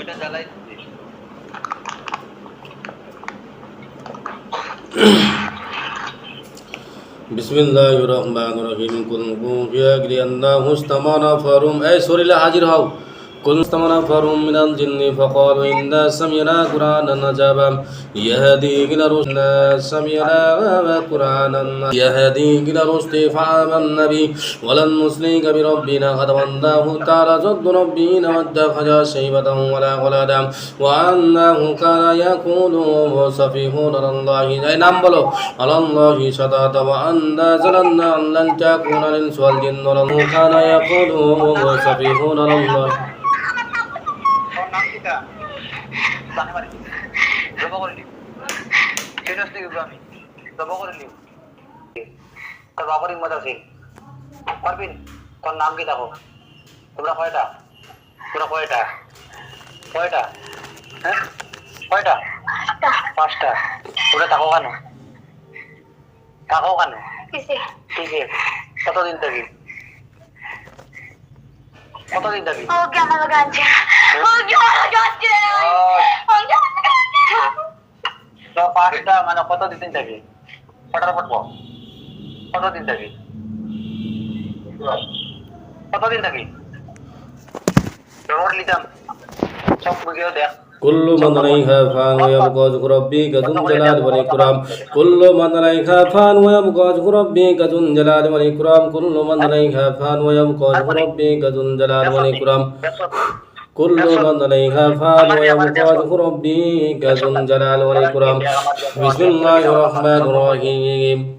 ওইটা জ্বালাই বিসমিল্লাহিররহমানিররহিম কুল উহিয়া ইলাইহি ইসতামানা ফারুম এই সরিলা হাজির হও কুল ইসতামানা ফারুম মিনাল জিন্নি ফাকালু ইন্না সামি'না কুরআনান আজাবা ইয়াহদি ইলা রুশদিনা সামি'না কুরআনান ইয়াহদি ইলা রুশদি ফাআমান নাবী ওয়ালান মুসলিকা বিরাব্বিনা গাদাওয়াল্লাহু তাআলা জাদ্দু রাব্বিনা ওয়াত্তাখাযা শাইবাতান ওয়ালা ওয়ালাদা ওয়া আন্নাহু কানা ইয়াকুলু সাফিহুন আলাল্লাহি এই নাম বলো আলাল্লাহি সাদাতা ওয়া আন্না জালান্না আল্লান তাকুনা লিল ওয়াল জিন্নি ওয়া কানা ইয়াকুলু সাফিহুন আলাল্লাহি নাম কিটা জানি মারি জবা করে লিও কেনস থেকে আমি জবা করে লিও তোর বাবার হিম্মত আছে পারবিন তোর নাম কি দেখো তোমরা কয়টা হ্যাঁ কয়টা পাঁচটা তোমরা থাকো কেন কিসে কতদিন থাকি পাঁচটা মানে কতদিন থাকি কটার পড়বো কতদিন থাকি ব্যবহার নিতাম সব বুঝেও দেখ كل من عليها فان ويبقى وجه ربك ذو الجلال والإكرام كل من عليها فان ويبقى وجه ربك ذو الجلال والإكرام كل من عليها فان ويبقى وجه ربك ذو الجلال والإكرام كل من عليها فان ويبقى وجه ربك ذو الجلال والإكرام بسم الله الرحمن الرحيم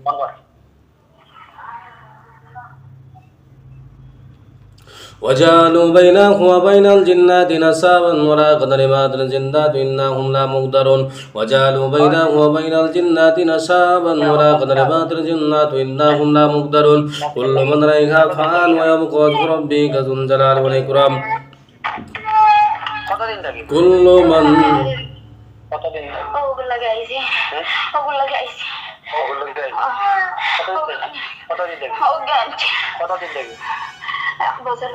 وجعلوا بينه وبين الجنات نسابا وراقد لبعض الجنات إنهم لا مقدرون وجعلوا بينه وبين الجنات نسابا وراقد لبعض الجنات إنهم لا مقدرون كل من عليها فان ويبقى وجه ربك ذو الجلال والإكرام كل من এক বছর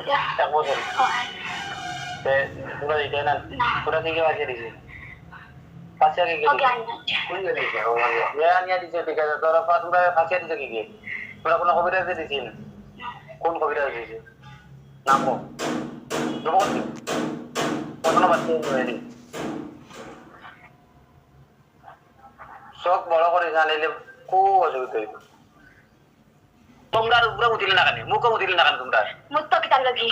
পুরো দিতে না পুরো দিকে বাজিয়ে দিছে পাঁচে আগে গেছে কোন গেছে নিয়ে দিছে ঠিক আছে তোরা তোমরা ফাঁসিয়ে দিছে কি তোরা কোনো কবিরাজ দিয়েছিস কোন কবিরাজ দিয়েছে নাম জবরদস্তি কোনো বাচ্চা হয়নি সব বড় করে জানাইলে খুব অসুবিধা হইব তোমরা উপরে মুতিলে না কেন মুখ মুতিলে না কেন তোমরা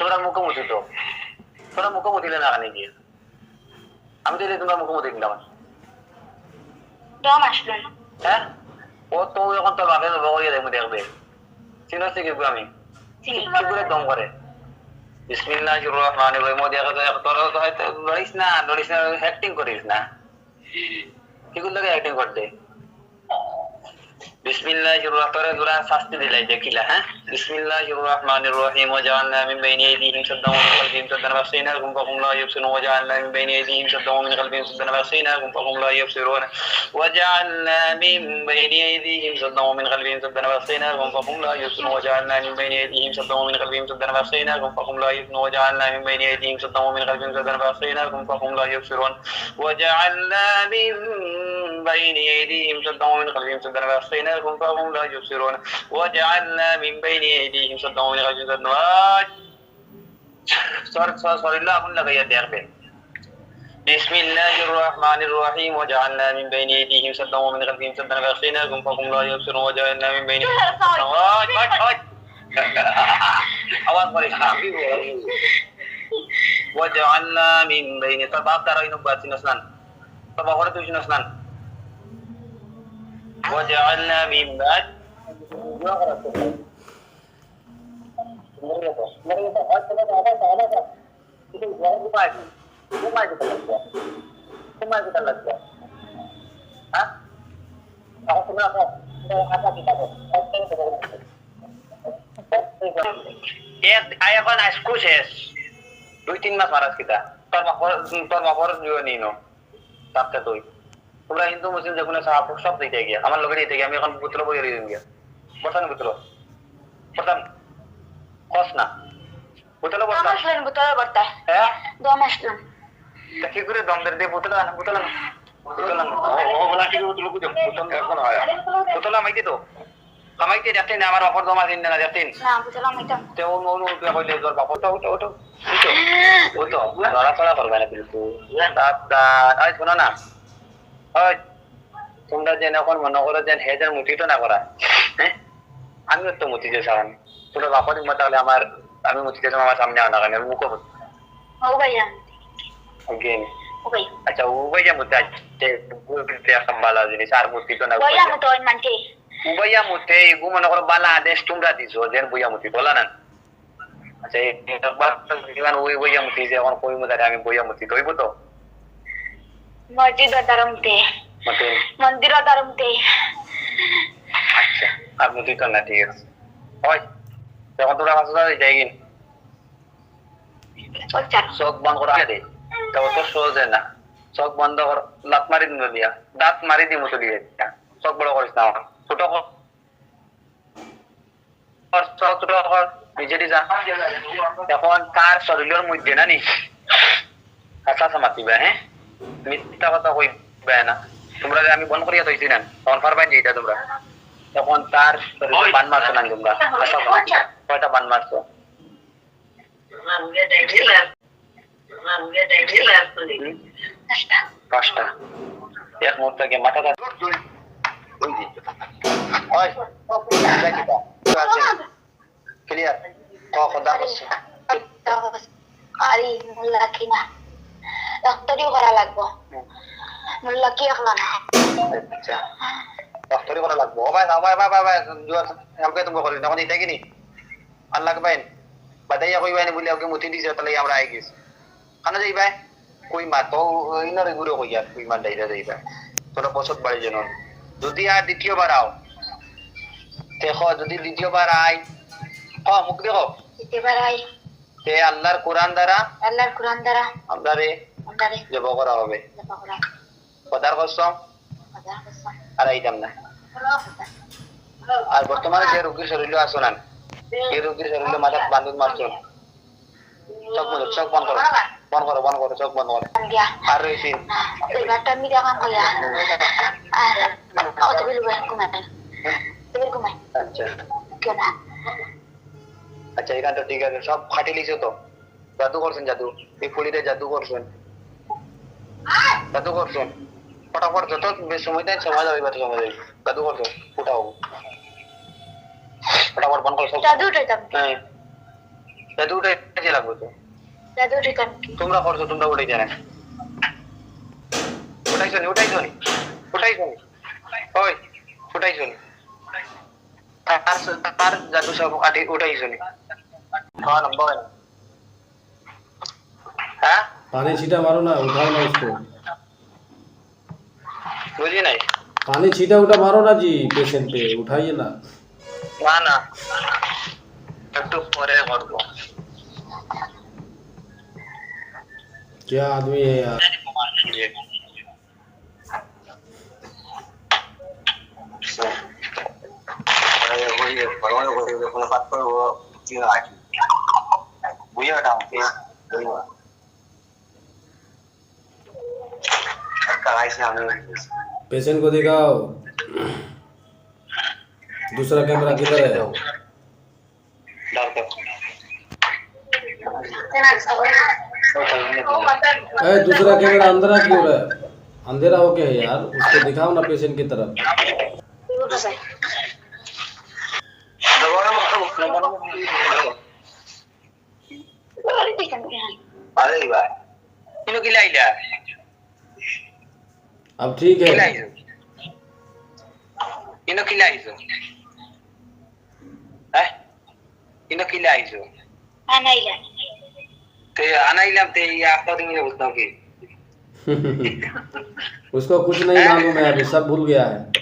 তোমরা মুখ মুতিলে না কেন গিয়ে আমি তো তোমরা মুখ মুতি দিলাম হ্যাঁ ও তো এখন তোর বাপের বগরিয়ে দেখবে চিনস থেকে আমি কি করে দম করে বিসমিল্লাহির রহমানির রহিম দেখা যায় তোর তো হয়তো লড়িস না অ্যাক্টিং করিস না কিগুলো লাগে অ্যাক্টিং করতে বিসমিল্লাহির রহমানির রহিম শাস্তি দিলাই দেখিলা হ্যাঁ বিসমিল্লাহির রহমানির রহিম ওয়াজআলনা মিন বাইনি আইদিহিম সাদ্দাম ওয়া মিন খালফিহিম সাদ্দান ওয়াসিনাহুম ফাহুম লা ইবসিরুন ওয়াজআলনা মিন বাইনি আইদিহিম সাদ্দাম ওয়া মিন খালফিহিম সাদ্দান ওয়াসিনাহুম ফাহুম লা ইবসিরুন ওয়াজআলনা মিন বাইনি আইদিহিম সাদ্দাম ওয়া মিন খালফিহিম সাদ্দান ওয়াসিনাহুম ফাহুম লা ইবসিরুন ওয়াজআলনা মিন বাইনি আইদিহিম সাদ্দাম ওয়া মিন খালফিহিম সাদ্দান ওয়াসিনাহুম ফাহুম লা ইবসিরুন ওয়াজআলনা মিন বাইনি আইদিহিম সাদ্দাম ওয়া মিন খালফিহিম সাদ্দান ওয়াসিনাহুম ফাহুম লা ইবসিরুন ওয়াজআলনা মিন বাইনি আইদিহিম সাদ্দাম ওয়া মিন খালফিহিম সাদ্দান ওয়াসিনাহুম ফাহুম لا يبصرون وجعلنا من بين أيديهم سدا ومن خلفهم سدا سوري الله أقول لك يا دير بسم الله الرحمن الرحيم وجعلنا من بين أيديهم سدا ومن خلفهم سدا فأغشيناهم فهم لا يبصرون وجعلنا من بين আওয়াজ করে وجعلنا من بين طباب ترى إنه باتين أسنان طباب هو تجين أسنان وجعلنا من بعد এখন স্কুল শেষ 2-3 মাস মারাস কিতা তোর বাপর নিনো তাতে তুই তোমরা হিন্দু মুসলিম যেগুলো সব দিতে গিয়ে আমার লোকের দিতে গিয়ে আমি এখন পুত্র বইয়ে দিন গিয়া বর্তমান পুত্র প্রথম কস না পুত্র বর্তা হ্যাঁ তা কি করে দম ধরে দিয়ে বোতল আনা বোতল আনা বোতল আনা ও বলা কি বোতল বুঝো বোতল এখন হয় বোতল আমাইতে তো আমাইতে যাতে না আমার অফার জমা দিন না যাতে না বোতল আমাইতাম তে ও নো নো কই দে তোর বাবা ওটো ও তো লড়াচড়া করবে না বিলকুল দাদা আই শোনো না ওই তোমরা যেন এখন মনে করো যেন হেজার মুঠি তো না করা হ্যাঁ আমিও তো মুঠি দিয়ে সারান তোর বাবা দিন তাহলে আমি মুঠি দিয়ে আমার সামনে আনা কেন মুখ ও ভাইয়া ওকে ও ভাই আচ্ছা ও ভাইয়া মুঠি আছে বুলতে একটা বালা জিনিস আর মুঠি তো না ভাইয়া আমি তো মানকে ও ভাইয়া মুঠি এগু মনে করো বালা আদেশ তোমরা দিছো যেন ভাইয়া মুঠি বলা না আচ্ছা একবার দিবান ওই ভাইয়া মুঠি যে এখন কই মুঠি আমি ভাইয়া মুঠি দইব তো মসজিদ দারমতে মতে মন্দির দারমতে আচ্ছা আর মুঠি তো না ঠিক আছে ওই যখন তোরা কাছে যাইগিন ওই চার চোখ বন্ধ করা দে তাও তো সহজে না চোখ বন্ধ কর লাত মারি দিন দিয়া দাঁত মারি দিমু তো দিয়ে চোখ বড় করিস না ছোট কর চোখ ছোট কর নিজেরই যা এখন তার শরীরের মধ্যে না নি কাঁচা মাতিবে হ্যাঁ মিথ্যা কথা কইবে না তোমরা আমি বন্ধ করিয়া তৈছি না তখন পারবেন যে এটা তোমরা এখন তার শরীরে বান মারছো না তোমরা কয়টা বান মারছো পাঁচটা এক মুহূর্তে গিয়ে মাথা ক্লিয়ার কথা করছে আরে মোল্লা কিনা ডাক্তারিও করা লাগবো মোল্লা কি একলা না আচ্ছা ডাক্তারি করা লাগবো ও ভাই ভাই ভাই ভাই জোয়ার আমাকে তুমি করি তখন এটা কি নি আল্লাহ ভাই বাদাইয়া কই ভাই বলি ওকে মুতি দিছে তাহলে আমরা আই গেছি কানা যাই ভাই কই মা তো ইনারে গুলো কইয়া কই মা দাইরা যাই ভাই তোরা বসত বাড়ি যেন যদি আর দ্বিতীয়বার আও দেখো যদি দ্বিতীয়বার আই মুখ দেখো এবার আই তে আল্লাহর কোরআন দ্বারা আমারে জব করা হবে খোদার কসম আর আইতাম না আর বর্তমানে যে রোগীর শরীরে আসো না এই রোগীর শরীরে মাথা বান্ধব মারছো চোখ বন্ধ করো চোখ বন্ধ করো আর রয়েছি এবারটা আমি দেখাম কইয়া আর কত বিল ঘুমাই আচ্ছা কেন আচ্ছা এখানটা ঠিক আছে সব খাটি লিখছো তো জাদু করছেন জাদু এই ফুলিতে জাদু করছেন ফটাফট যত সময় দেন সময় যাবে সময় যাবে জাদু করছো উঠাও ফটাফট বন্ধ করো জাদু উঠাইতাম হ্যাঁ জাদু উঠে লাগবে তো জাদু উঠাইতাম তোমরা করছো তোমরা উঠে জানেন উঠাইছো নি ওই উঠাইছো নি তার জাদু সব আটি উঠাইছো নি हाँ नंबर है हाँ पानी छीटा मारो ना उठाओ ना उसको बुझी नहीं पानी छीटा उठा मारो ना जी पेशेंट पे उठाइए ना ना একটু পরে করবো क्या आदमी है यार पेशेंट को दिखाओ दूसरा कैमरा किधर है दूसरा कैमरा अंदर क्यों रहा है अंधेरा हो गया है यार उसको दिखाओ ना पेशेंट की तरफ अब ठीक है उसको कुछ नहीं मालूम है अभी सब भूल गया है